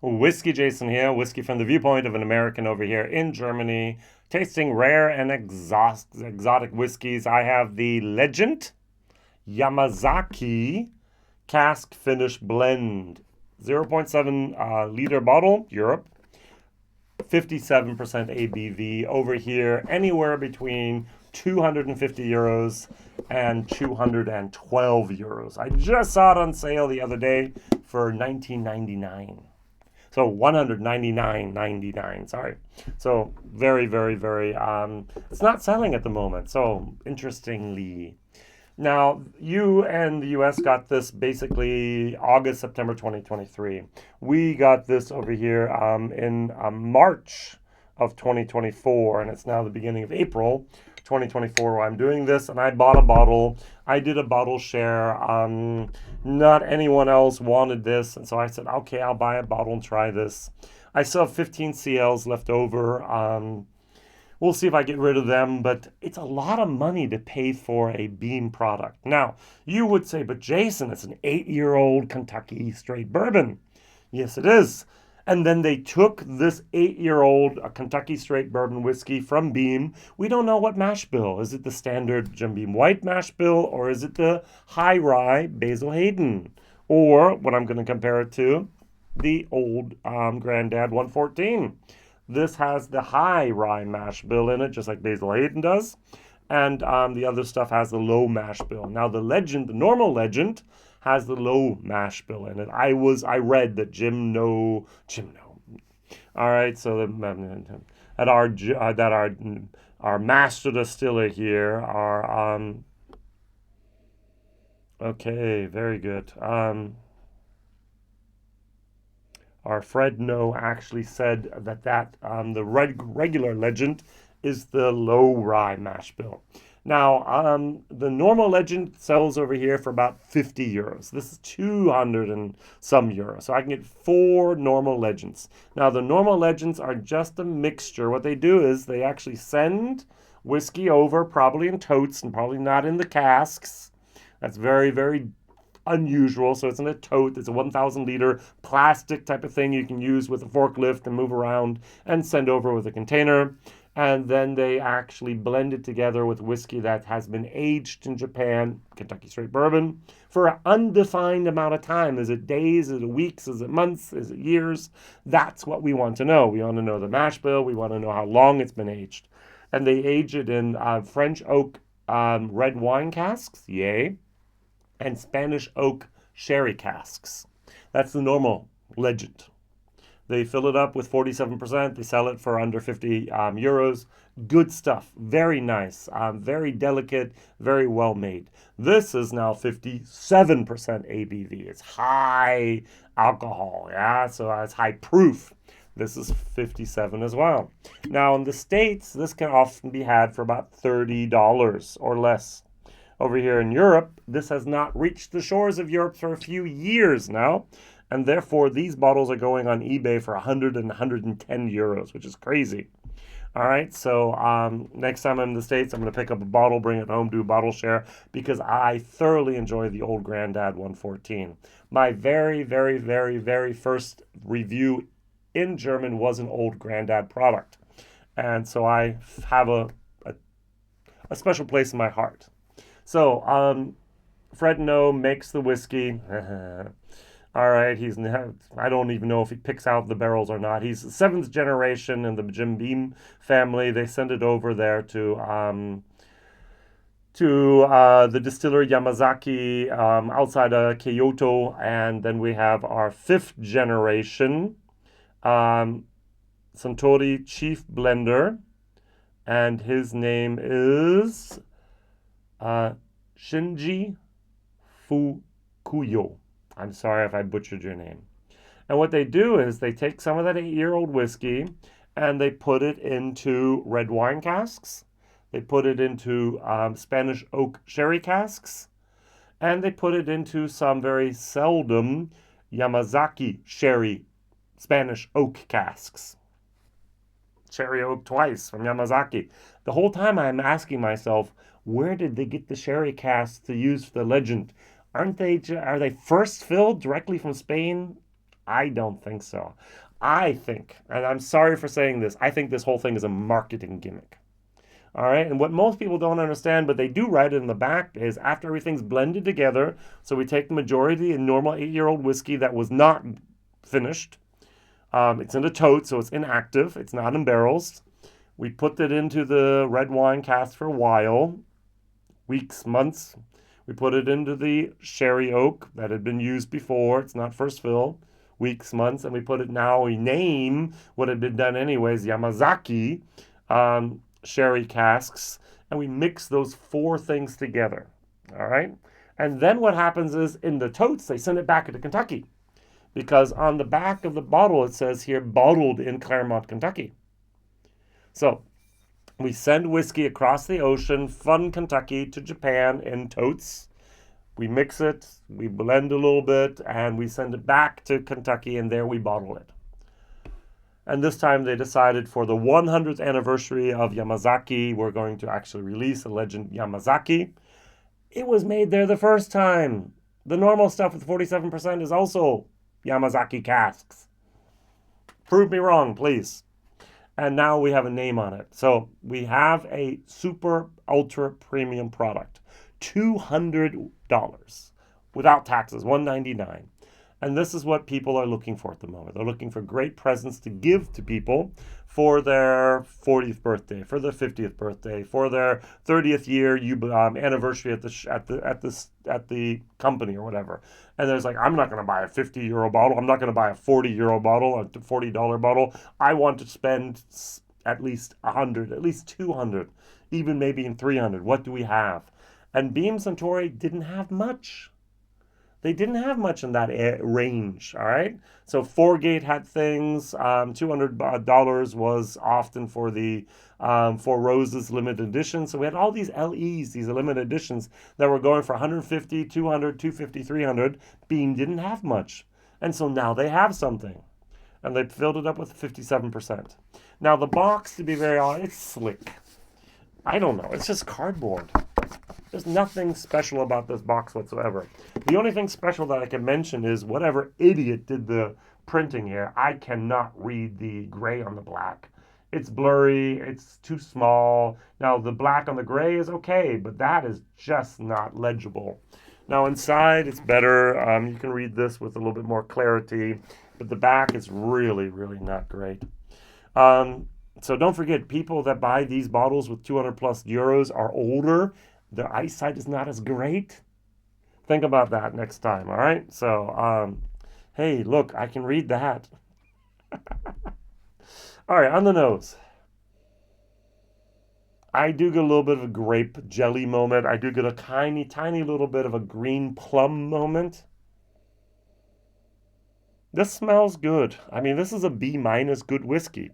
WhiskyJason here, whiskey from the viewpoint of an American over here in Germany, tasting rare and exotic whiskeys. I have the Legent Yamazaki Cask Finish Blend. 0.7 liter bottle, Europe. 57% ABV over here, anywhere between 250 euros and 212 euros. I just saw it on sale the other day for 19.99. So 199.99, sorry. So very, very, very, it's not selling at the moment. So interestingly. Now, you and the US got this basically August, September 2023. We got this over here in March of 2024, and it's now the beginning of April 2024 where I'm doing this, and I bought a bottle. I did a bottle share. Not anyone else wanted this, and so I said, okay, I'll buy a bottle and try this. I still have 15 CLs left over. We'll see if I get rid of them, but it's a lot of money to pay for a Beam product. Now, you would say, but Jason, it's an 8-year-old Kentucky Straight Bourbon. Yes, it is. And then they took this 8-year-old Kentucky Straight Bourbon Whiskey from Beam. We don't know what mash bill. Is it the standard Jim Beam White mash bill, or is it the High Rye Basil Hayden? Or, what I'm going to compare it to, the old Granddad 114. This has the high rye mash bill in it, just like Basil Hayden does. And the other stuff has the low mash bill. Now, the normal Legend, has the low mash bill in it. I read that Jim Noe. All right, so our master distiller here, okay, very good. Our Fred Noe actually said that the regular Legend is the low rye mash bill. Now, the normal Legend sells over here for about 50 euros. This is 200 and some euros. So I can get 4 normal Legends. Now, the normal Legends are just a mixture. What they do is they actually send whiskey over, probably in totes and probably not in the casks. That's very, very unusual. So it's in a tote. It's a 1,000 liter plastic type of thing you can use with a forklift and move around and send over with a container. And then they actually blend it together with whiskey that has been aged in Japan, Kentucky Straight Bourbon, for an undefined amount of time. Is it days? Is it weeks? Is it months? Is it years? That's what we want to know. We want to know the mash bill. We want to know how long it's been aged. And they age it in French oak red wine casks, yay, and Spanish oak sherry casks. That's the normal Legend. They fill it up with 47%. They sell it for under 50 euros. Good stuff. Very nice. Very delicate. Very well made. This is now 57% ABV. It's high alcohol. Yeah, so it's high proof. This is 57 as well. Now, in the States, this can often be had for about $30 or less. Over here in Europe, this has not reached the shores of Europe for a few years now. And therefore, these bottles are going on eBay for 100 and 110 euros, which is crazy. All right, so next time I'm in the States, I'm going to pick up a bottle, bring it home, do a bottle share, because I thoroughly enjoy the old Granddad 114. My very, very, very, very first review in German was an old Granddad product. And so I have a special place in my heart. So Fred Noe makes the whiskey. All right, I don't even know if he picks out the barrels or not. He's the 7th generation in the Jim Beam family. They send it over there to the distillery Yamazaki outside of Kyoto. And then we have our 5th generation Suntory chief blender. And his name is Shinji Fukuyo. I'm sorry if I butchered your name. And what they do is they take some of that 8-year-old whiskey and they put it into red wine casks. They put it into Spanish oak sherry casks. And they put it into some very seldom Yamazaki sherry Spanish oak casks. Sherry oak twice from Yamazaki. The whole time I'm asking myself, where did they get the sherry casks to use for the Legend? Are they first filled directly from Spain I don't think so. I think, and I'm sorry for saying this, I think this whole thing is a marketing gimmick. All right. And what most people don't understand, but they do write it in the back, is after everything's blended together, so we take the majority in normal 8-year-old whiskey that was not finished. It's in a tote, so it's inactive. It's not in barrels. We put it into the red wine cask for a while, weeks, months. We put it into the sherry oak that had been used before. It's not first fill. Weeks, months, and we put it now. We name what had been done anyways, Yamazaki sherry casks, and we mix those four things together. All right. And then what happens is in the totes, they send it back to Kentucky because on the back of the bottle, it says here, bottled in Clermont, Kentucky. So we send whiskey across the ocean from Kentucky to Japan in totes. We mix it, we blend a little bit, and we send it back to Kentucky, and there we bottle it. And this time they decided for the 100th anniversary of Yamazaki, we're going to actually release a Legent Yamazaki. It was made there the first time. The normal stuff with 47% is also Yamazaki casks. Prove me wrong, please. And now we have a name on it. So we have a super ultra premium product. $200 without taxes, $199. And this is what people are looking for at the moment. They're looking for great presents to give to people for their 40th birthday, for their 50th birthday, for their 30th year anniversary at the company or whatever. And there's like, I'm not going to buy a 50-euro bottle. I'm not going to buy a 40-euro bottle, a $40 bottle. I want to spend at least 100, at least 200, even maybe in 300. What do we have? And Beam Suntory didn't have much. They didn't have much in that range, all right? So Four-Gate had things. $200 was often for the Four Roses limited edition. So we had all these LEs, these limited editions, that were going for 150, 200, 250, 300. Beam didn't have much. And so now they have something. And they filled it up with 57%. Now the box, to be very honest, it's slick. I don't know. It's just cardboard. There's nothing special about this box whatsoever. The only thing special that I can mention is whatever idiot did the printing here. I cannot read the gray on the black. It's blurry. It's too small. Now, the black on the gray is okay, but that is just not legible. Now, inside, it's better. You can read this with a little bit more clarity, but the back is really, really not great. So don't forget, people that buy these bottles with 200 plus euros are older. Their eyesight is not as great. Think about that next time, all right? So, hey, look, I can read that. All right, on the nose. I do get a little bit of a grape jelly moment. I do get a tiny, tiny little bit of a green plum moment. This smells good. I mean, this is a B minus good whiskey.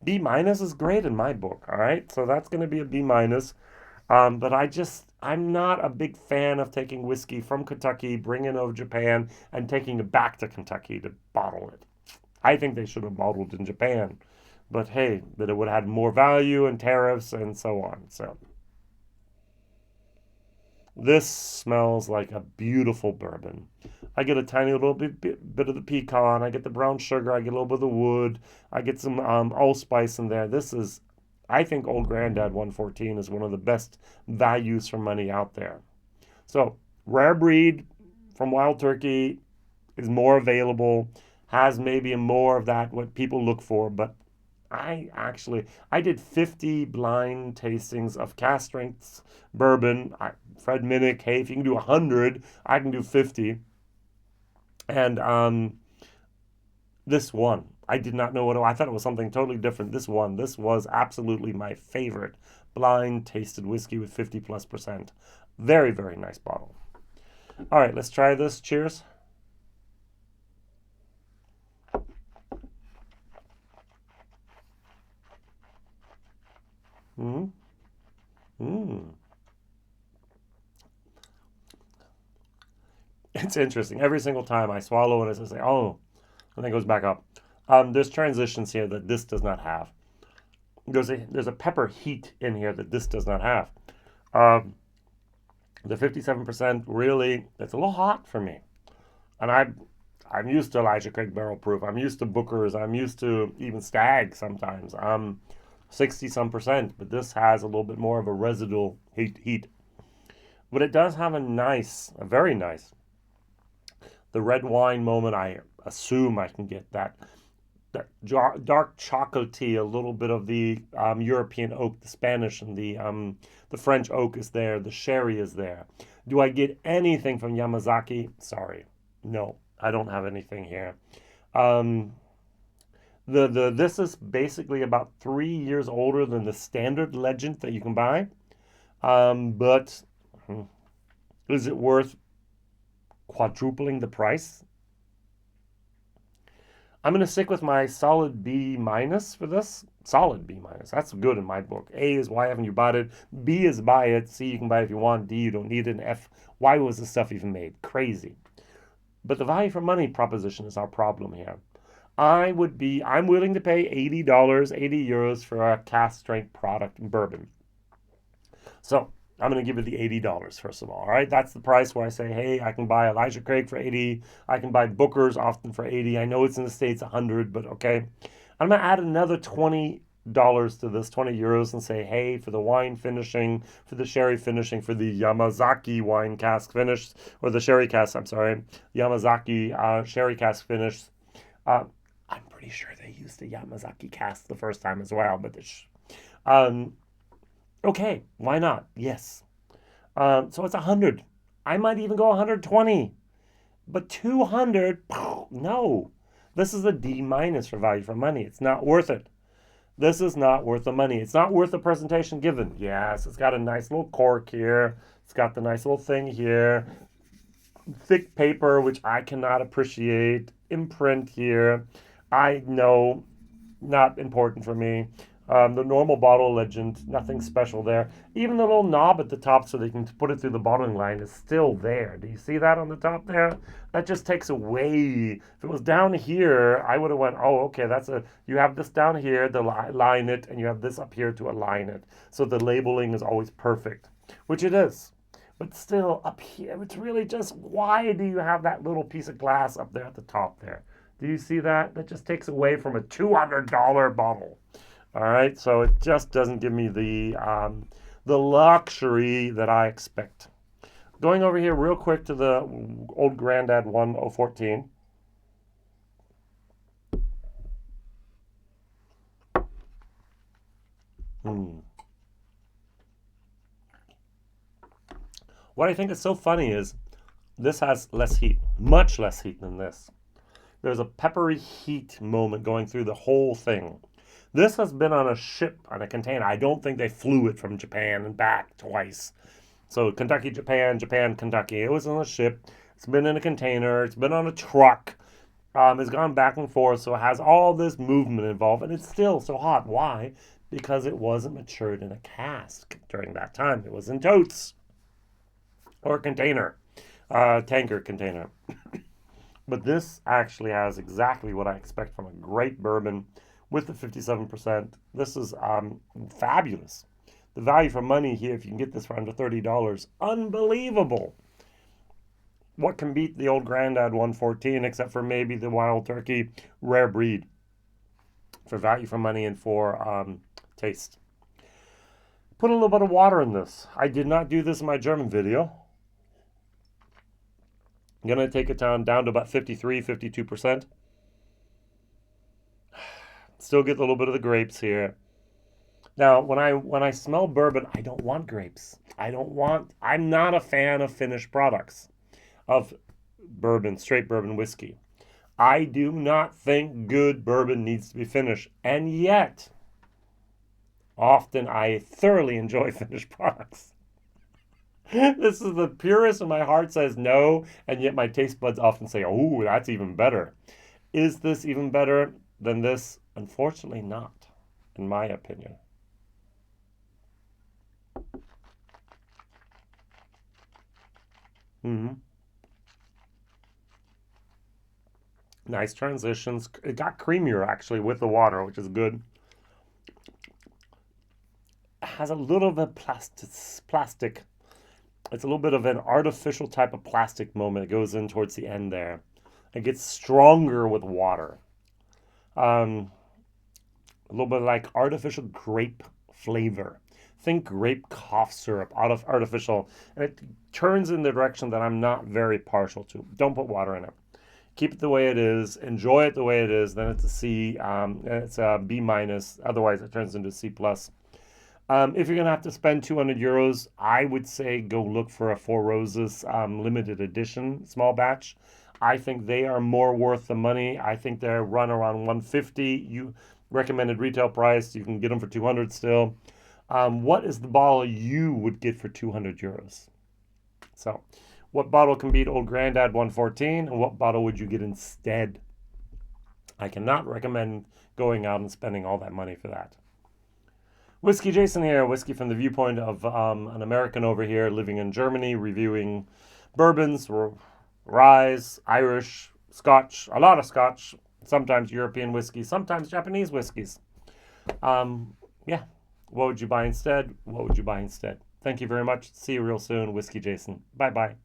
B minus is great in my book, all right? So that's going to be a B minus. But I'm not a big fan of taking whiskey from Kentucky, bringing it over Japan, and taking it back to Kentucky to bottle it. I think they should have bottled in Japan. But hey, that it would have had more value and tariffs and so on. So this smells like a beautiful bourbon. I get a tiny little bit of the pecan. I get the brown sugar. I get a little bit of the wood. I get some allspice in there. This is, I think Old Grandad 114 is one of the best values for money out there. So rare breed from Wild Turkey is more available, has maybe more of that, what people look for, but I did 50 blind tastings of cask strengths bourbon. Fred Minnick, hey, if you can do 100, I can do 50. And this one, I did not know I thought it was something totally different. This was absolutely my favorite blind tasted whiskey with 50+%. Very, very nice bottle. All right, let's try this. Cheers. Mm. Mm. It's interesting. Every single time I swallow it, I say, oh, and then it goes back up. There's transitions here that this does not have. There's a pepper heat in here that this does not have. The 57% really, it's a little hot for me. And I'm used to Elijah Craig barrel proof. I'm used to Booker's. I'm used to even Stag sometimes. 60 some percent, but this has a little bit more of a residual heat. But it does have a very nice, the red wine moment. I assume I can get that dark chocolatey, a little bit of the European oak, the Spanish and the French oak is there. The sherry is there. Do I get anything from Yamazaki? Sorry, no, I don't have anything here. This is basically about 3 years older than the standard Legend that you can buy. But is it worth quadrupling the price? I'm going to stick with my solid B minus for this. Solid B minus. That's good in my book. A is why haven't you bought it? B is buy it. C, you can buy it if you want. D, you don't need it. And F, why was this stuff even made? Crazy. But the value for money proposition is our problem here. I'm willing to pay $80, 80 euros for a cask strength product in bourbon. So I'm going to give it the $80 first of all. All right, that's the price where I say, hey, I can buy Elijah Craig for 80. I can buy Booker's often for 80. I know it's in the States 100, but okay. I'm going to add another $20 to this, 20 euros, and say, hey, for the wine finishing, for the sherry finishing, for the Yamazaki wine cask finish, or the sherry cask, Yamazaki sherry cask finish. I'm pretty sure they used the Yamazaki cask the first time as well, but okay, why not? Yes. So it's 100. I might even go 120. But 200, no. This is a D minus for value for money. It's not worth it. This is not worth the money. It's not worth the presentation given. Yes, it's got a nice little cork here. It's got the nice little thing here. Thick paper, which I cannot appreciate. Imprint here. I know, not important for me. The normal bottle Legend, nothing special there. Even the little knob at the top so they can put it through the bottling line is still there. Do you see that on the top there? That just takes away. If it was down here, I would have went, oh, okay, you have this down here to line it, and you have this up here to align it. So the labeling is always perfect, which it is. But still, up here, it's really just, why do you have that little piece of glass up there at the top there? Do you see that? That just takes away from a $200 bottle. All right, so it just doesn't give me the luxury that I expect. Going over here real quick to the Old Grandad 1014. What I think is so funny is this has less heat, much less heat than this. There's a peppery heat moment going through the whole thing. This has been on a ship, on a container. I don't think they flew it from Japan and back twice. So Kentucky, Japan, Japan, Kentucky. It was on a ship. It's been in a container. It's been on a truck. It's gone back and forth. So it has all this movement involved. And it's still so hot. Why? Because it wasn't matured in a cask during that time. It was in totes. Or a container. Tanker container. But this actually has exactly what I expect from a great bourbon with the 57%. This is fabulous. The value for money here, if you can get this for under $30, unbelievable. What can beat the Old Grandad 114 except for maybe the Wild Turkey Rare Breed for value for money and for taste. Put a little bit of water in this. I did not do this in my German video. I'm going to take it down to about 53, 52%. Still get a little bit of the grapes here. Now, when I smell bourbon, I don't want grapes. I'm not a fan of finished products, of bourbon, straight bourbon whiskey. I do not think good bourbon needs to be finished. And yet, often I thoroughly enjoy finished products. This is the purest, and my heart says no, and yet my taste buds often say, oh, that's even better. Is this even better than this? Unfortunately not, in my opinion. Nice transitions. It got creamier, actually, with the water, which is good. It has a little bit of plastic. It's a little bit of an artificial type of plastic moment that goes in towards the end there. It gets stronger with water. Um, a little bit like artificial grape flavor. Think grape cough syrup out of artificial, and it turns in the direction that I'm not very partial to. Don't put water in it. Keep it the way it is. Enjoy it the way it is. Then it's a C. It's a B minus. Otherwise, it turns into C plus. If you're gonna have to spend 200 euros, I would say go look for a Four Roses limited edition small batch. I think they are more worth the money. I think they're run around 150. You recommended retail price. You can get them for 200 still. What is the bottle you would get for 200 euros? So, what bottle can beat Old Grandad 114, and what bottle would you get instead? I cannot recommend going out and spending all that money for that. Whiskey Jason here, whiskey from the viewpoint of an American over here living in Germany, reviewing bourbons, ryes, Irish, Scotch, a lot of Scotch, sometimes European whiskey, sometimes Japanese whiskeys. Yeah, what would you buy instead? What would you buy instead? Thank you very much. See you real soon. Whiskey Jason. Bye-bye.